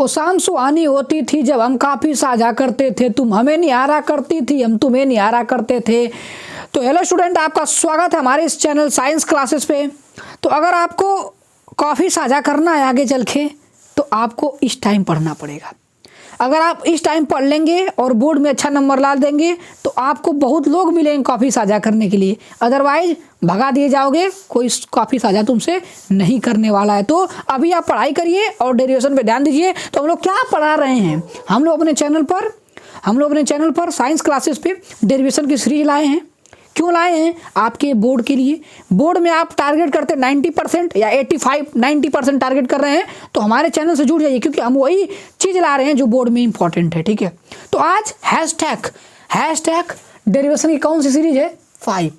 वो शाम सुहानी होती थी जब हम काफ़ी साझा करते थे, तुम हमें निहारा करती थी, हम तुम्हें निहारा करते थे। तो हेलो स्टूडेंट, आपका स्वागत है हमारे इस चैनल साइंस क्लासेस पे। तो अगर आपको काफ़ी साझा करना है आगे चल के, तो आपको इस टाइम पढ़ना पड़ेगा। अगर आप इस टाइम पढ़ लेंगे और बोर्ड में अच्छा नंबर ला देंगे तो आपको बहुत लोग मिलेंगे कॉफ़ी साझा करने के लिए, अदरवाइज भगा दिए जाओगे, कोई कॉफ़ी साझा तुमसे नहीं करने वाला है। तो अभी आप पढ़ाई करिए और डेरिवेशन पे ध्यान दीजिए। तो हम लोग क्या पढ़ा रहे हैं, हम लोग अपने चैनल पर साइंस क्लासेस पे डेरिवेशन की सीरीज लाए हैं। क्यों लाए हैं? आपके बोर्ड के लिए। बोर्ड में आप टारगेट करते 90% या 85-90% टारगेट कर रहे हैं, तो हमारे चैनल से जुड़ जाइए, क्योंकि हम वही चीज़ ला रहे हैं जो बोर्ड में इंपॉर्टेंट है। ठीक है, तो आज हैशटैग डेरिवेशन की कौन सी सीरीज है? 5।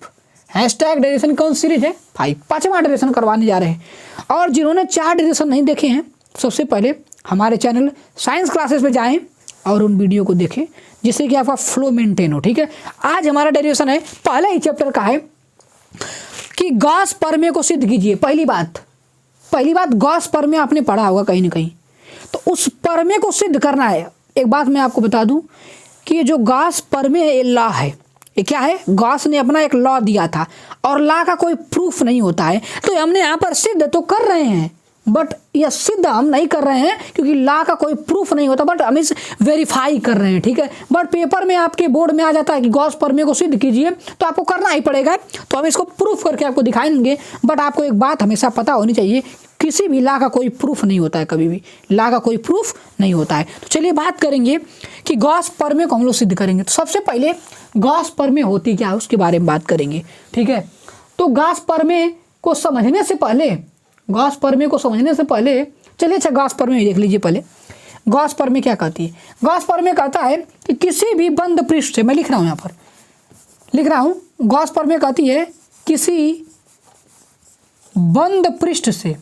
हैशटैग डेरिवेशन की कौन सी सीरीज है? 5। 5वां डेरिवेशन करवाने जा रहे हैं। और जिन्होंने 4 डेरिवेशन नहीं देखे हैं, सबसे पहले हमारे चैनल साइंस क्लासेस पे जाएं और उन वीडियो को देखें, जिससे कि आपका फ्लो मेंटेन हो। ठीक है, आज हमारा डेरिवेशन है, पहले ही चैप्टर का है कि गॉस प्रमेय को सिद्ध कीजिए। पहली बात गॉस प्रमेय आपने पढ़ा होगा कहीं ना कहीं, तो उस प्रमेय को सिद्ध करना है। एक बात मैं आपको बता दूं कि ये जो गॉस प्रमेय है, ये लॉ है। ये क्या है? गॉस ने अपना एक लॉ दिया था और लॉ का कोई प्रूफ नहीं होता है, तो हमने यहाँ पर सिद्ध तो कर रहे हैं, बट यह सिद्ध हम नहीं कर रहे हैं क्योंकि लॉ का कोई प्रूफ नहीं होता, बट हम इस वेरीफाई कर रहे हैं। ठीक है, बट पेपर में आपके बोर्ड में आ जाता है कि गॉस प्रमेय को सिद्ध कीजिए, तो आपको करना ही पड़ेगा। तो हम इसको प्रूफ करके आपको दिखाएंगे। बट आपको एक बात हमेशा पता होनी चाहिए, किसी भी लॉ का कोई प्रूफ नहीं होता है, कभी भी लॉ का कोई प्रूफ नहीं होता है। तो चलिए बात करेंगे कि गॉस प्रमेय को हम लोग सिद्ध करेंगे। तो सबसे पहले गॉस प्रमेय होती क्या है उसके बारे में बात करेंगे। ठीक है, तो गॉस प्रमेय को समझने से पहले चलिए अच्छा गॉस प्रमेय देख लीजिए। पहले गॉस प्रमेय क्या कहती है? गॉस प्रमेय कहता है कि किसी भी बंद पृष्ठ से, मैं लिख रहा हूँ यहाँ पर लिख रहा हूँ, गॉस प्रमेय कहती है किसी बंद पृष्ठ से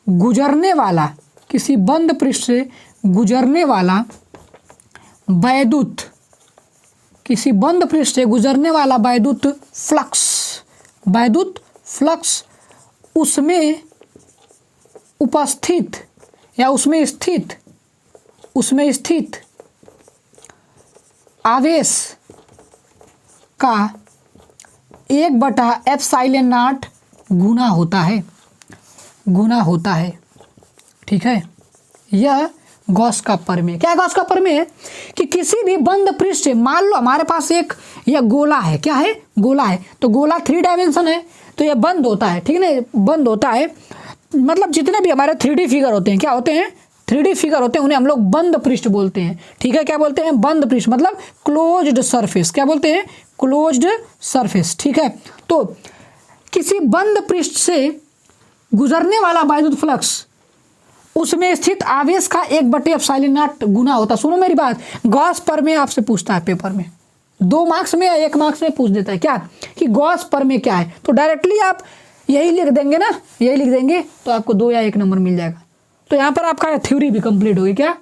गुजरने वाला वैद्युत फ्लक्स उसमें उपस्थित या उसमें स्थित आवेश का 1/ε0 गुना होता है। ठीक है, यह गॉस का प्रमेय। क्या गॉस का प्रमेय है? कि किसी भी बंद पृष्ठ से, मान लो हमारे पास एक यह गोला है। क्या है? गोला है। तो गोला 3 डायमेंशन है, तो यह बंद होता है। ठीक है ना, बंद होता है, मतलब जितने भी हमारे 3D फिगर होते हैं, क्या होते हैं? 3D फिगर होते हैं, उन्हें हम लोग बंद पृष्ठ बोलते हैं। ठीक है, क्या बोलते हैं? बंद पृष्ठ, मतलब क्लोज्ड सरफेस। क्या बोलते हैं? Closed surface. ठीक है, तो किसी बंद पृष्ठ से गुजरने वाला वैद्युत फ्लक्स उसमें स्थित आवेश का 1/ε0 गुना होता। सुनो मेरी बात, गॉस प्रमेय आपसे पूछता है पेपर में, 2 मार्क्स में या 1 मार्क्स में पूछ देता है क्या कि गॉस प्रमेय क्या है। तो डायरेक्टली आप यही लिख देंगे ना, यही लिख देंगे तो आपको 2 या 1 नंबर मिल जाएगा। तो यहाँ पर आपका थ्योरी भी कंप्लीट होगी। क्या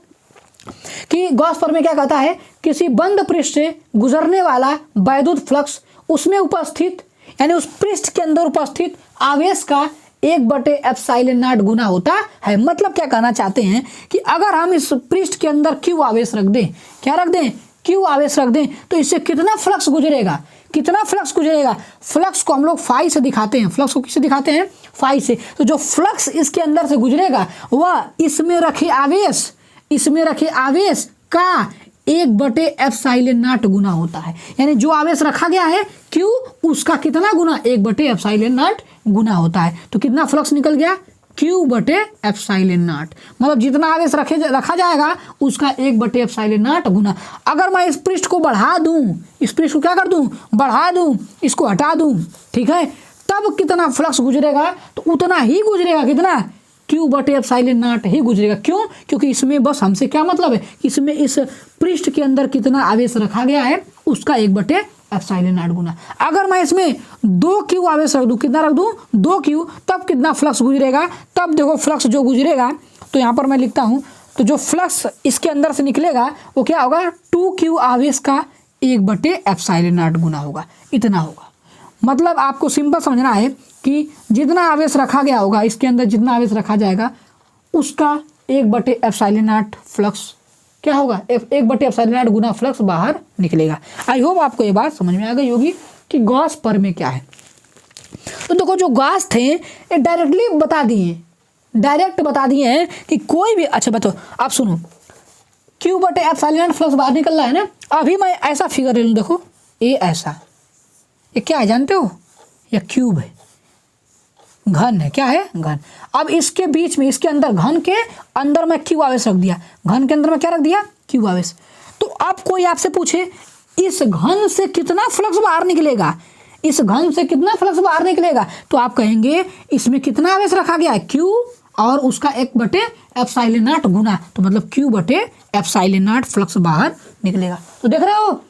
कि गॉस प्रमेय क्या कहता है? किसी बंद पृष्ठ से गुजरने वाला वैद्युत फ्लक्स उसमें उपस्थित, यानी उस पृष्ठ के अंदर उपस्थित आवेश का 1/ε0 गुना होता है। मतलब क्या कहना चाहते हैं कि अगर हम इस पृष्ठ के अंदर Q आवेश रख दें, क्या रख दें? Q आवेश रख दें, तो इससे कितना फ्लक्स गुजरेगा? फ्लक्स को हम लोग फाई से दिखाते हैं। फ्लक्स को किससे दिखाते हैं? फाई से। तो जो फ्लक्स इसके अंदर से गुजरेगा वह इसमें रखे आवेश का 1/ε0 गुना होता है। यानी जो आवेश रखा गया है Q, उसका कितना गुना? 1/ε0 गुना होता है। तो कितना फ्लक्स निकल गया? Q/ε0। मतलब जितना आवेश रखा जाएगा उसका 1/ε0 गुना। अगर मैं इस पृष्ठ को बढ़ा दूं, इस पृष्ठ को क्या कर दूं? बढ़ा दूं, इसको हटा दूं, ठीक है, तब कितना फ्लक्स गुजरेगा? तो उतना ही गुजरेगा। कितना? Q/ε0 ही गुजरेगा। क्यों? क्योंकि इसमें बस हमसे क्या मतलब है, इसमें इस पृष्ठ के अंदर कितना आवेश रखा गया है उसका 1/ε0 गुना। अगर मैं इसमें 2Q आवेश रख दूं, कितना रख दूं? 2Q, तब कितना फ्लक्स गुजरेगा? तब देखो फ्लक्स जो गुजरेगा, तो यहाँ पर मैं लिखता हूँ, तो जो फ्लक्स इसके अंदर से निकलेगा वो क्या होगा? 2Q आवेश का 1/ε0 गुना होगा, इतना होगा। मतलब आपको सिंपल समझना है कि जितना आवेश रखा गया होगा इसके अंदर, जितना आवेश रखा जाएगा उसका 1/ε0 फ्लक्स क्या होगा, 1/ε0 गुना फ्लक्स बाहर निकलेगा। आई होप आपको ये बात समझ में आ गई होगी कि गॉस प्रमेय क्या है। तो देखो जो गॉस थे ये डायरेक्ट बता दिए हैं कि कोई भी, अच्छा बताओ आप सुनो, Q/ε0 फ्लक्स बाहर निकल रहा है ना। अभी मैं ऐसा फिगर ले लूँ, देखो ये ऐसा, ये क्या है जानते हो, ये क्यूब है, घन है, क्या है घन। अब इसके बीच में, इसके अंदर, घन के अंदर मैं क्यू आवेश रख दिया, घन के अंदर मैं क्या रख दिया, क्यू आवेश। तो अब कोई आपसे पूछे इस घन से कितना फ्लक्स बाहर निकलेगा, इस घन से कितना फ्लक्स बाहर निकलेगा, तो आप कहेंगे इसमें कितना आवेश रखा गया है, क्यू, और उसका 1/ε0 गुना, तो मतलब Q/ε0 फ्लक्स बाहर निकलेगा। तो देख रहे हो,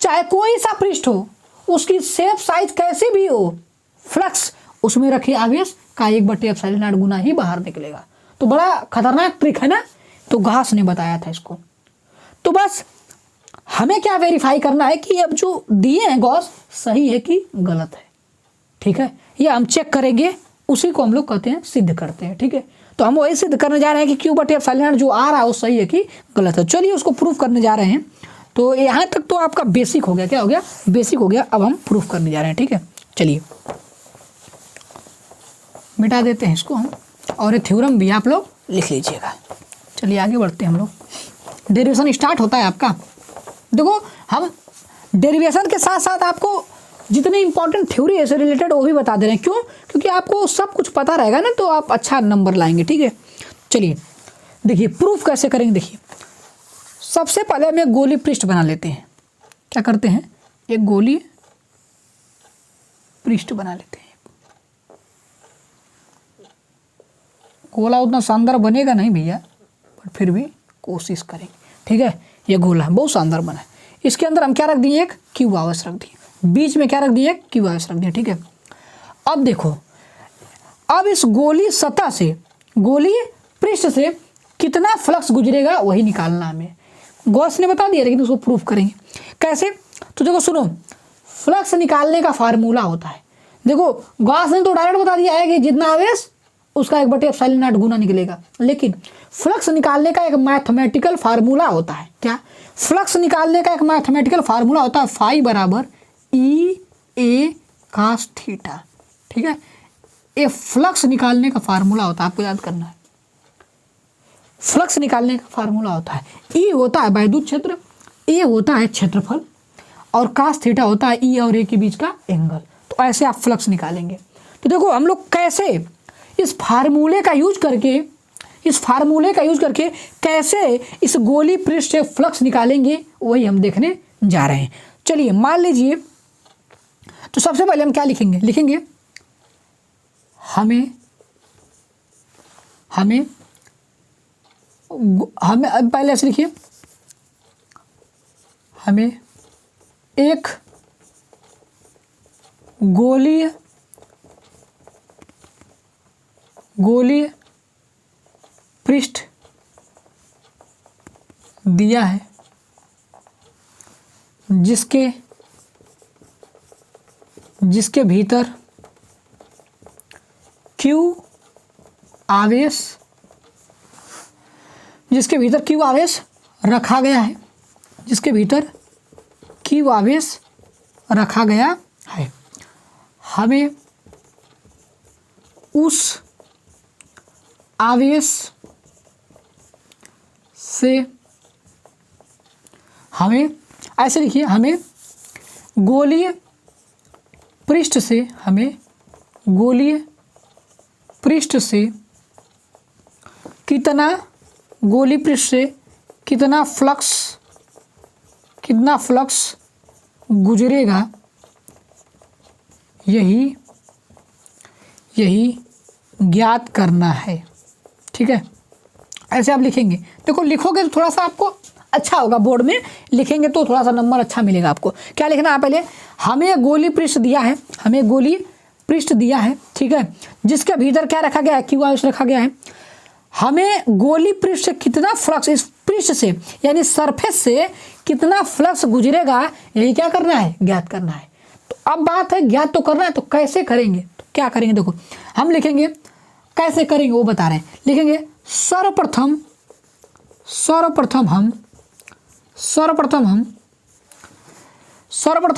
चाहे कोई सा पृष्ठ हो, उसकी शेप साइज कैसे भी हो, फ्लक्स उसमें रखे आवेश का 1/ε0 गुना ही बाहर निकलेगा। तो बड़ा खतरनाक ट्रिक है ना, तो गॉस ने बताया था इसको। तो बस हमें क्या वेरीफाई करना है कि अब जो दिए हैं गॉस सही है कि गलत है, ठीक है, ये हम चेक करेंगे, उसी को हम लोग कहते हैं सिद्ध करते हैं, ठीक है। तो हम वही सिद्ध करने जा रहे हैं कि Q/ε0 जो आ रहा है वो सही है कि गलत है। चलिए उसको प्रूफ करने जा रहे हैं। तो यहाँ तक तो आपका बेसिक हो गया, क्या हो गया, बेसिक हो गया। अब हम प्रूफ करने जा रहे हैं, ठीक है। चलिए मिटा देते हैं इसको हम, और ये थ्योरम भी आप लोग लिख लीजिएगा। चलिए आगे बढ़ते हैं हम लोग। डेरिवेशन स्टार्ट होता है आपका। देखो हम डेरिवेशन के साथ साथ आपको जितने इंपॉर्टेंट थ्योरी है से रिलेटेड वो भी बता दे रहे हैं। क्यों? क्योंकि आपको सब कुछ पता रहेगा ना, तो आप अच्छा नंबर लाएंगे, ठीक है। चलिए देखिए प्रूफ कैसे करेंगे। देखिए सबसे पहले हम एक गोली पृष्ठ बना लेते हैं। क्या करते हैं, एक गोली पृष्ठ बना लेते हैं। गोला उतना शानदार बनेगा नहीं भैया, पर फिर भी कोशिश करेंगे, ठीक है। ये गोला बहुत शानदार बना है। इसके अंदर हम क्या रख दिए, एक क्यू आवेश रख दिए, बीच में क्या रख दिए, क्यू आवेश रख दिए, ठीक है। अब देखो, अब इस गोली सतह से, गोली पृष्ठ से कितना फ्लक्स गुजरेगा वही निकालना हमें। गॉस ने बता दिया, लेकिन उसको प्रूफ करेंगे कैसे। तो देखो सुनो, फ्लक्स निकालने का फार्मूला होता है। देखो गॉस ने तो डायरेक्ट बता दिया है कि जितना आवेश उसका 1/ε0 गुना निकलेगा, लेकिन फ्लक्स निकालने का एक मैथमेटिकल फार्मूला होता है। क्या? फ्लक्स निकालने का एक मैथमेटिकल फार्मूला होता है, फाई बराबर E/A cos थीटा, ठीक है। ये फ्लक्स निकालने का फार्मूला होता है, आपको याद करना है। फ्लक्स निकालने का फार्मूला होता है, E होता है वैद्युत क्षेत्र, A होता है क्षेत्रफल, और cos थीटा होता है E और A के बीच का एंगल। तो ऐसे आप फ्लक्स निकालेंगे। तो देखो हम लोग कैसे इस फार्मूले का यूज करके कैसे इस गोली पृष्ठ से फ्लक्स निकालेंगे, वही हम देखने जा रहे हैं। चलिए मान लीजिए, तो सबसे पहले हम क्या लिखेंगे, हमें पहले ऐसे लिखिए, हमें एक गोलीय पृष्ठ दिया है जिसके भीतर क्यू आवेश रखा गया है, हमें उस आवेश से, हमें ऐसे लिखिए, हमें गोलीय पृष्ठ से कितना फ्लक्स गुजरेगा, यही ज्ञात करना है, ठीक है। ऐसे आप लिखेंगे। देखो लिखोगे तो थोड़ा सा आपको अच्छा होगा, बोर्ड में लिखेंगे तो थोड़ा सा नंबर अच्छा मिलेगा आपको। क्या लिखना है पहले, हमें गोली पृष्ठ दिया है, ठीक है, जिसके भीतर क्या रखा गया है, क्यू आवेश रखा गया है। हमें गोली पृष्ठ से कितना फ्लक्स, इस पृष्ठ से यानी सरफेस से कितना फ्लक्स गुजरेगा, यही क्या करना है, ज्ञात करना है। तो अब बात है ज्ञात तो करना है, तो कैसे करेंगे, तो क्या करेंगे, देखो हम लिखेंगे कैसे करेंगे वो बता रहे हैं। लिखेंगे सर्वप्रथम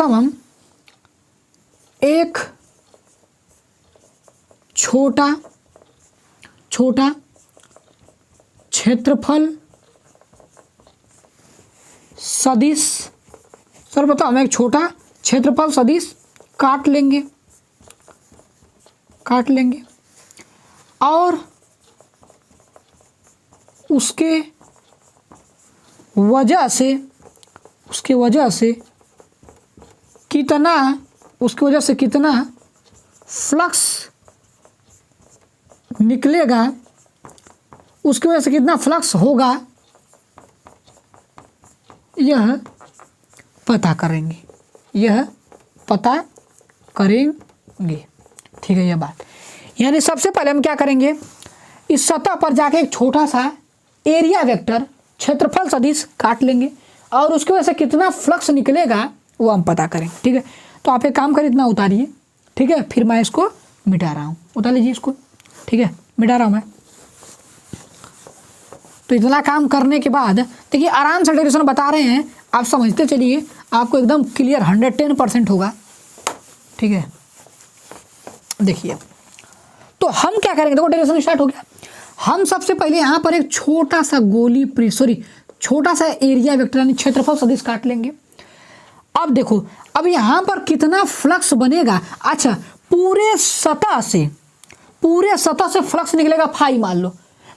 हम एक छोटा क्षेत्रफल सदिश, सर्वप्रथम हम एक छोटा क्षेत्रफल सदिश काट लेंगे और उसके वजह से कितना फ्लक्स निकलेगा, उसकी वजह से कितना फ्लक्स होगा, यह पता करेंगे। ठीक है, यह बात। यानी सबसे पहले हम क्या करेंगे, इस सतह पर जाके एक छोटा सा एरिया वेक्टर क्षेत्रफल सदिश काट लेंगे और उसकी वजह से कितना फ्लक्स निकलेगा वो हम पता करेंगे। ठीक है, तो आप एक काम करें, इतना उतारिए। ठीक है, फिर मैं इसको मिटा रहा हूँ, उतार लीजिए इसको। ठीक है, मिटा रहा हूँ मैं। तो इतना काम करने के बाद देखिए आराम से डेरिवेशन बता रहे हैं, आप समझते चलिए, आपको एकदम क्लियर 110% होगा। ठीक है, देखिए तो हम क्या करेंगे, देखो डेरिवेशन स्टार्ट हो गया। हम सबसे पहले यहाँ पर एक छोटा सा छोटा सा एरिया वेक्टर यानी क्षेत्रफल सदिश काट लेंगे। अब देखो, अब यहाँ पर कितना फ्लक्स बनेगा। अच्छा, पूरे सतह से फ्लक्स निकलेगा फाई, मान लो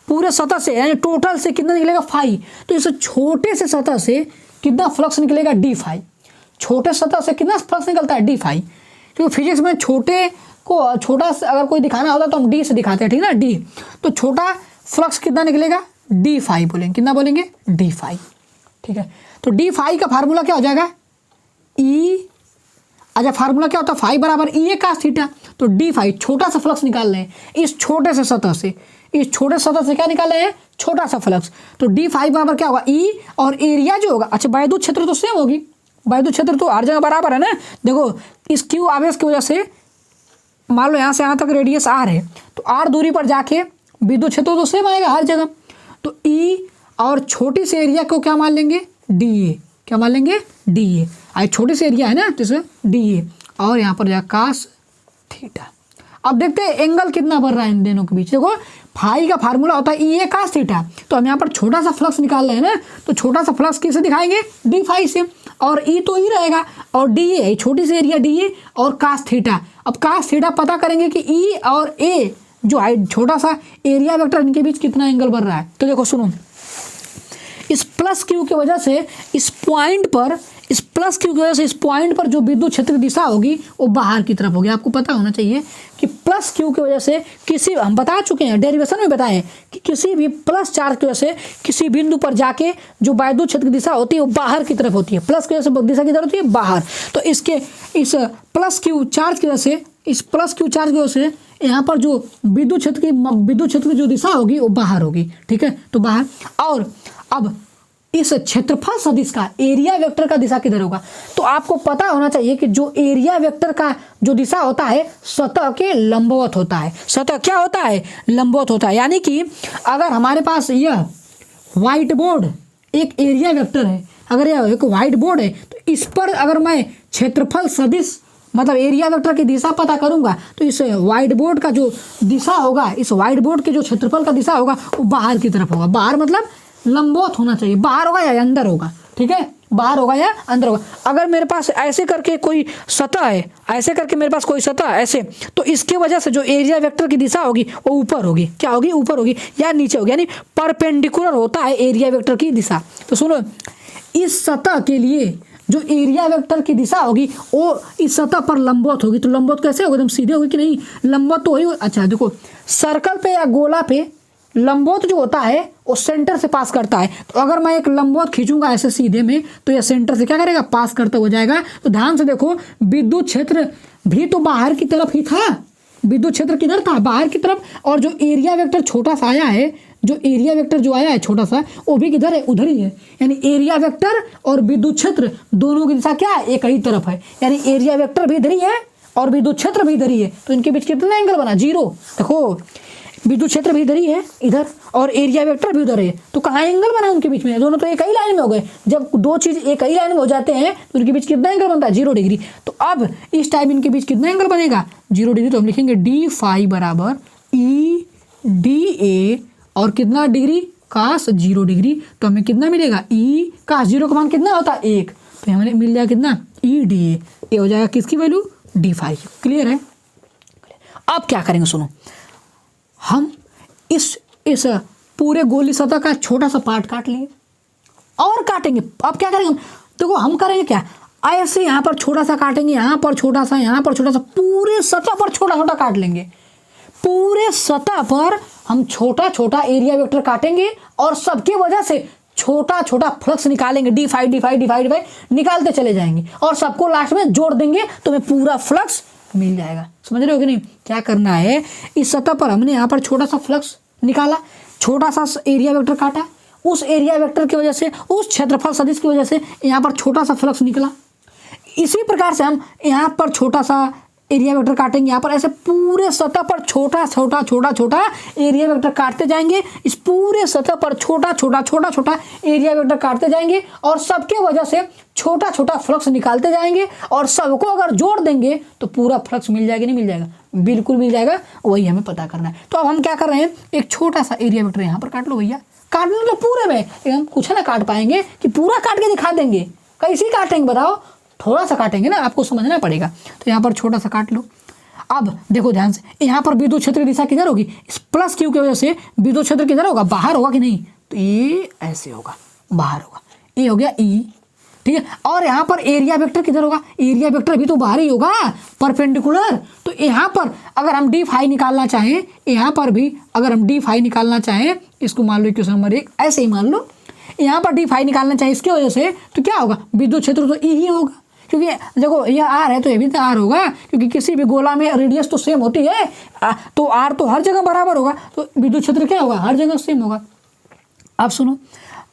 पूरे सतह से, यानी टोटल से कितना निकलेगा फाई। तो इस छोटे से सतह से कितना फ्लक्स निकलेगा, डी फाई। छोटे सतह से कितना फ्लक्स निकलता है, डी फाई। क्योंकि फिजिक्स में छोटा अगर कोई दिखाना होता तो हम डी से दिखाते हैं, ठीक है ना, डी। तो छोटा फ्लक्स कितना निकलेगा, डी फाई बोलेंगे। कितना बोलेंगे, डी फाई। ठीक है, तो डी फाई का फार्मूला क्या हो जाएगा, ई। अच्छा, फार्मूला क्या होता है, फाई बराबर ई ए कास थीटा। तो डी फाई छोटा सा फ्लक्स निकाल रहे हैं इस छोटे से सतह से, क्या निकाल रहे हैं, छोटा सा फ्लक्स। तो डी फाई बराबर क्या होगा, ई, और एरिया जो होगा, अच्छा वैद्युत क्षेत्र तो सेम होगी, वैद्युत क्षेत्र तो हर जगह बराबर है ना। देखो इस क्यू आवेश की वजह से मान लो यहाँ से यहाँ तक रेडियस आर है, तो आर दूरी पर जाके विद्युत क्षेत्र तो सेम आएगा हर जगह। तो ई और छोटी सी एरिया को क्या मान लेंगे, डी ए। क्या मान लेंगे, डी ए। आज छोटी सी एरिया है ना, तो इसे डी ए, और यहाँ पर जाए कास थीटा। अब देखते हैं एंगल कितना बढ़ रहा है इन दोनों के बीच। देखो फाई का फार्मूला होता है ई ए कास थीटा, तो हम यहाँ पर छोटा सा फ्लक्स निकाल रहे हैं ना, तो छोटा सा फ्लक्स किससे दिखाएंगे, डी फाई से, और ई तो ई रहेगा, और डी ए छोटी सी एरिया डी ए और कास थीटा। अब कास थीटा पता करेंगे कि ई और ए जो है छोटा सा एरिया वेक्टर, इनके बीच कितना एंगल बढ़ रहा है। तो देखो सुनो, इस प्लस क्यू की वजह से इस पॉइंट पर जो विद्युत क्षेत्र की दिशा होगी वो बाहर की तरफ होगी। आपको पता होना चाहिए कि प्लस क्यू की वजह से हम बता चुके हैं, डेरिवेशन में बताएं कि किसी भी प्लस चार्ज की वजह से किसी बिंदु पर जाके जो विद्युत क्षेत्र की दिशा होती है वो बाहर की तरफ होती है। प्लस की वजह से दिशा किधर होती है, बाहर। तो इस प्लस क्यू चार्ज की वजह से यहाँ पर जो विद्युत क्षेत्र की जो दिशा होगी वो बाहर होगी। ठीक है, तो बाहर। और अब इस क्षेत्रफल सदिश का एरिया वेक्टर का दिशा किधर होगा, तो आपको पता होना चाहिए कि जो एरिया वेक्टर का जो दिशा होता है सतह के लंबवत होता है। सतह क्या होता है, लंबवत होता है। यानी कि अगर हमारे पास यह व्हाइट बोर्ड एक एरिया वेक्टर है, अगर यह एक व्हाइट बोर्ड है, तो इस पर अगर मैं क्षेत्रफल सदिश मतलब एरिया वेक्टर की दिशा पता करूंगा, तो इस व्हाइट बोर्ड का जो दिशा होगा, इस व्हाइट बोर्ड के जो क्षेत्रफल का दिशा होगा वो बाहर की तरफ होगा। बाहर मतलब लंबवत होना चाहिए, बाहर होगा या अंदर होगा। ठीक है, बाहर होगा या अंदर होगा। अगर मेरे पास ऐसे करके कोई सतह है, ऐसे, तो इसके वजह से जो एरिया वेक्टर की दिशा होगी वो ऊपर होगी। क्या होगी, ऊपर होगी या नीचे होगी, यानी परपेंडिकुलर होता है एरिया वेक्टर की दिशा। तो सुनो, इस सतह के लिए जो एरिया वेक्टर की दिशा होगी वो इस सतह पर लंबवत होगी। तो लंबवत कैसे होगी, एकदम सीधे होगी कि नहीं, लंबवत तो वही। अच्छा देखो, सर्कल पे या गोला पे लंबवत जो होता है वो सेंटर से पास करता है। तो अगर मैं एक लंबवत खींचूंगा ऐसे सीधे में, तो यह सेंटर से क्या करेगा, पास करता हो जाएगा। तो ध्यान से देखो, विद्युत क्षेत्र भी तो बाहर की तरफ ही था, विद्युत क्षेत्र किधर था, बाहर की तरफ। और जो एरिया वेक्टर छोटा सा आया है, जो एरिया वेक्टर जो आया है छोटा सा, वो भी किधर है, उधर ही है। यानी एरिया वेक्टर और विद्युत क्षेत्र दोनों की दिशा क्या है, एक ही तरफ है। यानी एरिया वेक्टर भी इधर ही है और विद्युत क्षेत्र भी इधर ही है, तो इनके बीच कितना एंगल बना, 0। देखो विद्युत क्षेत्र भी इधर ही है इधर, और एरिया वेक्टर भी उधर है, तो कहाँ एंगल बना उनके बीच में, दोनों तो एक ही लाइन में हो गए। जब दो चीज एक ही लाइन में हो जाते हैं तो उनके बीच कितना एंगल बनता है, 0 डिग्री। तो अब इस टाइम इनके बीच कितना एंगल बनेगा, 0 डिग्री। तो हम लिखेंगे डी फाई बराबर ई डी ए, और कितना डिग्री, cos 0 डिग्री। तो हमें कितना मिलेगा, ई cos 0 का मान कितना होता है, 1। तो हमें मिल जाएगा कितना, ई डी ए। ये हो जाएगा किसकी वैल्यू, डी फाई। क्लियर है। अब क्या करेंगे, सुनो, हम इस पूरे गोली सतह का छोटा सा पार्ट काट लिए और काटेंगे। अब क्या करेंगे, देखो हम करेंगे क्या, ऐसे यहाँ पर छोटा सा काटेंगे, यहाँ पर छोटा सा, यहाँ पर छोटा सा, पूरे सतह पर छोटा छोटा काट लेंगे। पूरे सतह पर हम छोटा छोटा एरिया वेक्टर काटेंगे और सबकी वजह से छोटा छोटा फ्लक्स निकालेंगे, d phi d phi d phi d phi निकालते चले जाएंगे और सबको लास्ट में जोड़ देंगे तो हमें पूरा फ्लक्स मिल जाएगा। समझ रहे हो कि नहीं। क्या करना है, इस सतह पर हमने यहाँ पर छोटा सा फ्लक्स निकाला, छोटा सा एरिया वेक्टर काटा, उस एरिया वेक्टर की वजह से, उस क्षेत्रफल सदिश की वजह से यहाँ पर छोटा सा फ्लक्स निकला। इसी प्रकार से हम यहाँ पर छोटा सा एरिया वेक्टर काटेंगे, यहाँ पर ऐसे पूरे सतह पर छोटा छोटा छोटा छोटा एरिया वेक्टर काटते जाएंगे। इस पूरे सतह पर छोटा छोटा छोटा छोटा एरिया वेक्टर काटते जाएंगे और सबके वजह से छोटा छोटा फ्लक्स निकालते जाएंगे और सबको अगर जोड़ देंगे तो पूरा फ्लक्स मिल जाएगा, नहीं मिल जाएगा, बिल्कुल मिल जाएगा। वही हमें पता करना है। तो अब हम क्या कर रहे हैं, एक छोटा सा एरिया वेक्टर यहाँ पर काट लो भैया, काटने तो पूरे में, लेकिन हम कुछ ना काट पाएंगे कि पूरा काट के दिखा देंगे, कैसे काटेंगे बताओ, थोड़ा सा काटेंगे ना, आपको समझना पड़ेगा। तो यहाँ पर छोटा सा काट लो। अब देखो ध्यान से, यहाँ पर विद्युत क्षेत्र की दिशा किधर होगी, इस प्लस क्यू की वजह से विद्युत क्षेत्र किधर होगा, बाहर होगा कि नहीं, तो ये ऐसे होगा, बाहर होगा। ये हो गया ई, ठीक है। और यहाँ पर एरिया वेक्टर किधर होगा, एरिया वेक्टर भी तो बाहर ही होगा, परपेंडिकुलर। तो यहाँ पर अगर हम डी फाई निकालना चाहें, यहाँ पर भी अगर हम डी फाई निकालना चाहें, इसको मान लो क्वेश्चन नंबर 1 ऐसे ही मान लो, यहाँ पर डी फाई निकालना चाहिए इसकी वजह से, तो क्या होगा, विद्युत क्षेत्र तो ई ही होगा, क्योंकि देखो ये आर है तो ये भी तो आर होगा, क्योंकि किसी भी गोला में रेडियस तो सेम होती है, तो आर तो हर जगह बराबर होगा, तो विद्युत क्षेत्र क्या होगा, हर जगह सेम होगा। अब सुनो,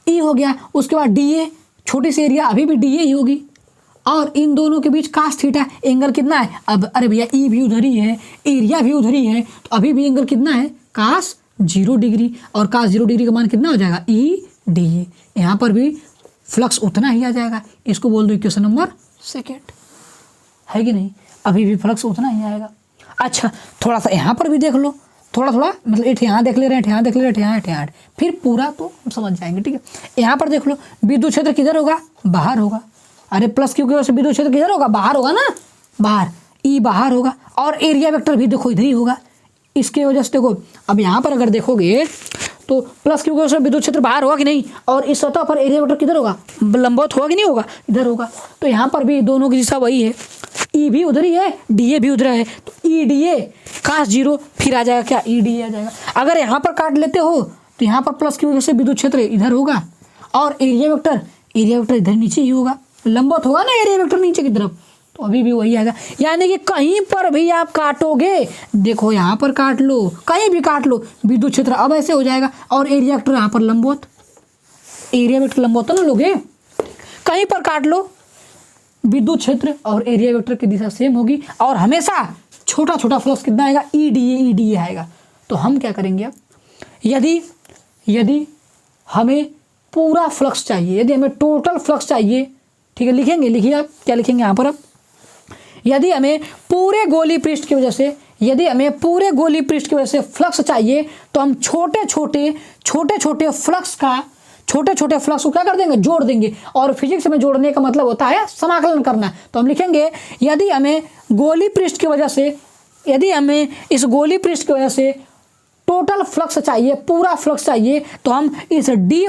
ई हो गया, उसके बाद डी ए, छोटी सी एरिया अभी भी डी ए ही होगी, और इन दोनों के बीच कास थीटा एंगल कितना है, अब अरे भैया ई भी उधर ही है, एरिया भी उधर ही है, तो अभी भी एंगल कितना है, कास 0 डिग्री, और कास 0 डिग्री का मान कितना हो जाएगा, ई डी ए। यहाँ पर भी फ्लक्स उतना ही आ जाएगा, इसको बोल दो इक्वेशन नंबर 2, है कि नहीं, अभी भी फ्लक्स उतना ही आएगा। अच्छा थोड़ा सा यहाँ पर भी देख लो, थोड़ा थोड़ा, मतलब एक यहाँ देख ले रहे हैं, यहाँ देख ले रहे हैं, यहाँ, फिर पूरा तो हम समझ जाएंगे, ठीक है। यहाँ पर देख लो, विद्युत क्षेत्र किधर होगा, बाहर होगा, अरे प्लस क्यू की वजह से विद्युत क्षेत्र किधर होगा, बाहर होगा ना, बाहर, ई बाहर होगा, और एरिया वेक्टर भी देखो इधर ही होगा, इसके वजह से देखो। अब यहाँ पर अगर देखोगे तो प्लस क्यू की वजह से विद्युत क्षेत्र बाहर होगा कि नहीं, और इस सतह पर एरिया वेक्टर किधर होगा, लंबवत होगा कि नहीं होगा, इधर होगा। तो यहाँ पर भी दोनों की दिशा वही है, ई भी उधर ही है, डी ए भी उधर है, तो ई डी ए कास 0 फिर आ जाएगा क्या, ई डी ए आ जाएगा। अगर यहाँ पर काट लेते हो तो यहाँ पर प्लस की वजह से विद्युत क्षेत्र इधर होगा, और एरिया वेक्टर इधर नीचे ही होगा, लंबवत होगा ना एरिया वेक्टर नीचे की तरफ, तो अभी भी वही आएगा। यानी कि कहीं पर भी आप काटोगे, देखो यहाँ पर काट लो, कहीं भी काट लो, विद्युत क्षेत्र अब ऐसे हो जाएगा, और एरिया वेक्टर यहाँ पर लंबवत, एरिया वेक्टर लंबवत ना लोगे, कहीं पर काट लो, विद्युत क्षेत्र और एरिया वेक्टर की दिशा सेम होगी, और हमेशा छोटा छोटा फ्लक्स कितना आएगा, ई डी ए आएगा। तो हम क्या करेंगे अब, यदि हमें पूरा फ्लक्स चाहिए, यदि हमें टोटल फ्लक्स चाहिए, ठीक है, लिखिए आप क्या लिखेंगे यहाँ पर, अब यदि हमें पूरे गोली पृष्ठ की वजह से फ्लक्स चाहिए, तो हम छोटे छोटे फ्लक्स को क्या कर देंगे, जोड़ देंगे। और फिजिक्स में जोड़ने का मतलब होता है समाकलन करना। तो हम लिखेंगे, यदि हमें इस गोली पृष्ठ की वजह से टोटल फ्लक्स चाहिए, पूरा फ्लक्स चाहिए, तो हम इस डी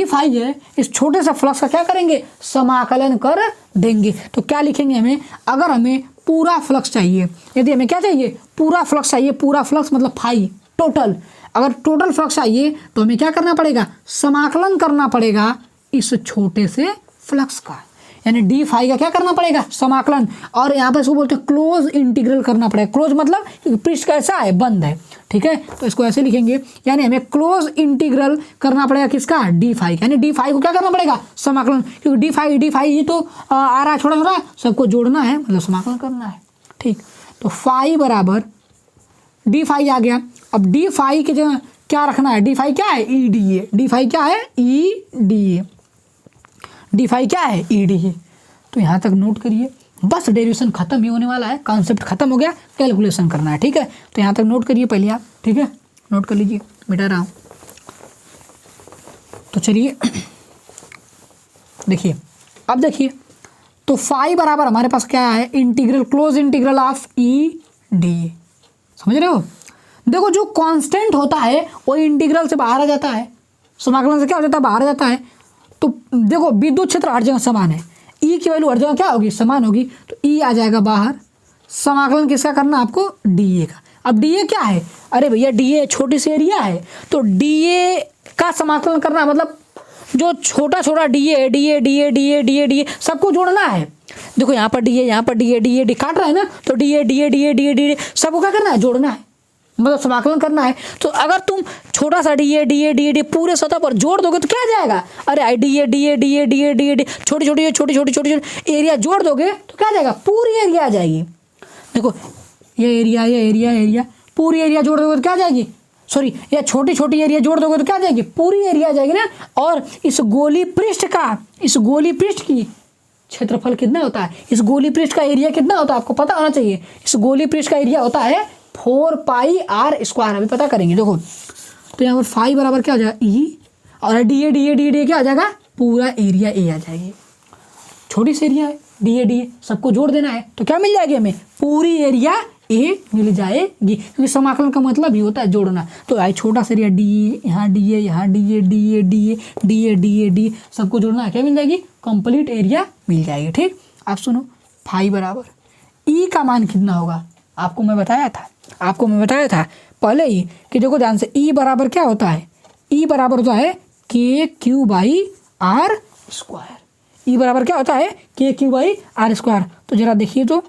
फाई है, इस छोटे से फ्लक्स का क्या करेंगे, समाकलन कर देंगे। तो क्या लिखेंगे हमें, अगर हमें पूरा फ्लक्स चाहिए, यदि हमें क्या चाहिए, पूरा फ्लक्स चाहिए, पूरा फ्लक्स मतलब फाई टोटल, अगर टोटल फ्लक्स चाहिए तो हमें क्या करना पड़ेगा, समाकलन करना पड़ेगा इस छोटे से फ्लक्स का। यानी डी फाई का क्या करना पड़ेगा, समाकलन। और यहाँ पर इसको बोलते हैं क्लोज इंटीग्रल करना पड़ेगा। क्लोज मतलब पृष्ठ कैसा है, बंद है, ठीक है, तो इसको ऐसे लिखेंगे, यानी हमें क्लोज इंटीग्रल करना पड़ेगा किसका, डी फाई, यानी डी फाई को क्या करना पड़ेगा, समाकलन, क्योंकि डी फाई ये तो आ रहा है छोटा छोटा, सबको जोड़ना है, मतलब समाकलन करना है, ठीक। तो फाई बराबर डी फाई आ गया। अब डी फाई की जगह क्या रखना है, डी फाई क्या है, E d A, d phi क्या है, E d A, d phi क्या है, ई डी ए। तो यहाँ तक नोट करिए, बस डेरिवेशन खत्म ही होने वाला है, कॉन्सेप्ट खत्म हो गया, कैलकुलेशन करना है, ठीक है। तो यहाँ तक नोट करिए पहले आप, ठीक है, नोट कर लीजिए, मिटा रहा हूँ। तो चलिए देखिए, अब देखिए, तो फाई बराबर हमारे पास क्या है, integral, close integral of E d ए, समझ रहे हो। देखो जो कांस्टेंट होता है वो इंटीग्रल से बाहर आ जाता है, समाकलन से क्या हो जाता है, बाहर आ जाता है। तो देखो विद्युत क्षेत्र हर जगह समान है, ई की वैल्यू हर जगह क्या होगी, समान होगी, तो ई आ जाएगा बाहर। समाकलन किसका करना आपको, डी ए का। अब डी ए क्या है, अरे भैया डी ए छोटी सी एरिया है, तो डी ए का समाकलन करना मतलब जो छोटा छोटा डी ए सबको जोड़ना है। देखो यहाँ पर डी ए, यहाँ पर डी ए काट रहा है ना, तो डी ए सबको क्या करना है, जोड़ना है, मतलब समाकलन करना है। तो अगर तुम छोटा सा डी ए पूरे सतह पर जोड़ दोगे तो क्या आ जाएगा, अरे डी ए छोटी छोटी एरिया जोड़ दोगे तो क्या आ जाएगा, पूरी एरिया आ जाएगी। देखो ये एरिया पूरी एरिया जोड़ दोगे तो क्या आ जाएगी, सॉरी या छोटी छोटी एरिया जोड़ दोगे तो क्या आ जाएगी, पूरी एरिया आ जाएगी ना। और इस गोली पृष्ठ की क्षेत्रफल कितना होता है, इस गोली पृष्ठ का एरिया कितना होता है आपको पता होना चाहिए। इस गोली पृष्ठ का एरिया होता है 4 पाई आर स्क्वायर, अभी पता करेंगे। देखो तो यहाँ पर फाई बराबर क्या हो जाएगा, ई, और डी ए क्या आ जाएगा, पूरा एरिया ए आ जाएगी। छोटी सी एरिया है, डी ए सबको जोड़ देना है, तो क्या मिल जाएगी हमें, पूरी एरिया ए मिल जाएगी, क्योंकि समाकलन का मतलब ही होता है जोड़ना। तो आई छोटा सा एरिया डी, यहाँ डी सबको जोड़ना है, क्या मिल जाएगी, कंप्लीट एरिया मिल जाएगी, ठीक। आप सुनो, फाई बराबर ई का मान कितना होगा, आपको मैं बताया था पहले ही कि देखो ध्यान से, ई बराबर क्या होता है, ई बराबर होता है के क्यू बाई आर स्क्वायर। ई बराबर क्या होता है, के क्यू बाई आर स्क्वायर। तो जरा देखिए, तो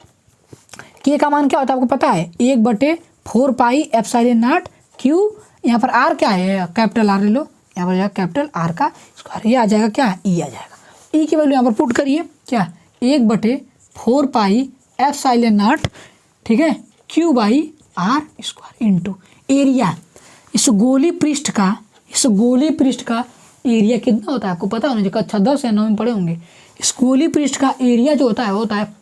के का मान क्या होता है आपको पता है, 1/4 पाई एप्सिलॉन नॉट क्यू, यहाँ पर आर क्या है, कैपिटल आर ले लो, यहाँ पर जाएगा कैपिटल आर का स्क्वायर, ये आ जाएगा क्या, ई आ जाएगा। ई की वैल्यू यहाँ पर पुट करिए, क्या 1/4 पाई एप्सिलॉन नॉट, ठीक है, q by r square into area. इस गोली पृष्ठ का एरिया कितना होता है आपको पता होना चाहिए, कक्षा 10 या 9 में पढ़े होंगे। इस गोली पृष्ठ का एरिया जो होता है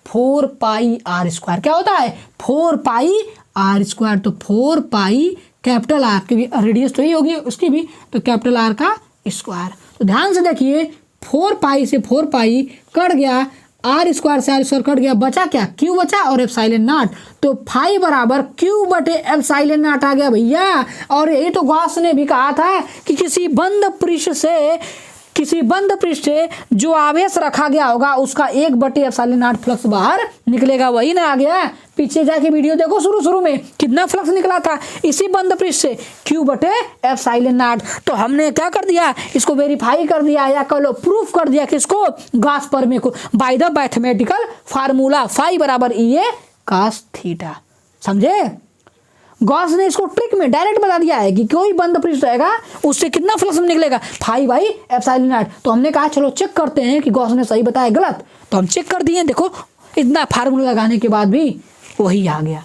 4 पाई आर स्क्वायर। क्या होता है, 4 पाई आर स्क्वायर। तो 4 पाई कैपिटल आर की भी रेडियस तो ही होगी उसकी भी, तो कैपिटल आर का स्क्वायर। तो ध्यान से देखिए, 4 पाई से 4 पाई कट गया, आर स्क्वायर से आर स्क्वायर कट गया, बचा क्या, क्यू बचा और एप्सिलॉन नॉट। तो फाई बराबर क्यू बटे एप्सिलॉन नॉट आ गया भैया। और यही तो गॉस ने भी कहा था कि किसी बंद पृष्ठ से जो आवेश रखा गया होगा उसका 1/एप्सिलॉन नॉट फ्लक्स बाहर निकलेगा, वही ना आ गया। पीछे जाके वीडियो देखो, शुरू में कितना फ्लक्स निकला था इसी बंद पृष्ठ से, Q/एप्सिलॉन नॉट। तो हमने क्या कर दिया, इसको वेरीफाई कर दिया या कह लो प्रूफ कर दिया, किसको, गॉस प्रमेय को, by the mathematical formula phi बराबर EA cos थीटा। समझे, गॉस ने इसको ट्रिक में डायरेक्ट बता दिया है कि कोई बंद पृष्ठ रहेगा उससे कितना फ्लक्स निकलेगा, फाई बाई एप्सिलॉन नॉट। तो हमने कहा चलो चेक करते हैं कि गॉस ने सही बताया गलत, तो हम चेक कर दिए। देखो इतना फार्मूला लगाने के बाद भी वही आ गया।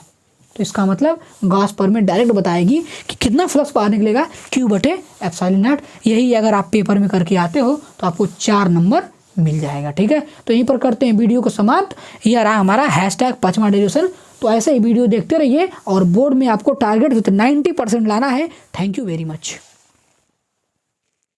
तो इसका मतलब गॉस प्रमेय डायरेक्ट बताएगी कि कितना फ्लक्स बाहर निकलेगा, Q/एप्सिलॉन नॉट। यही अगर आप पेपर में करके आते हो तो आपको 4 नंबर मिल जाएगा, ठीक है। तो यहीं पर करते हैं वीडियो को समाप्त। यह रहा हमारा #5वां डेरिवेशन। तो ऐसे ही वीडियो देखते रहिए और बोर्ड में आपको टारगेट विथ 90% लाना है। Thank you very much.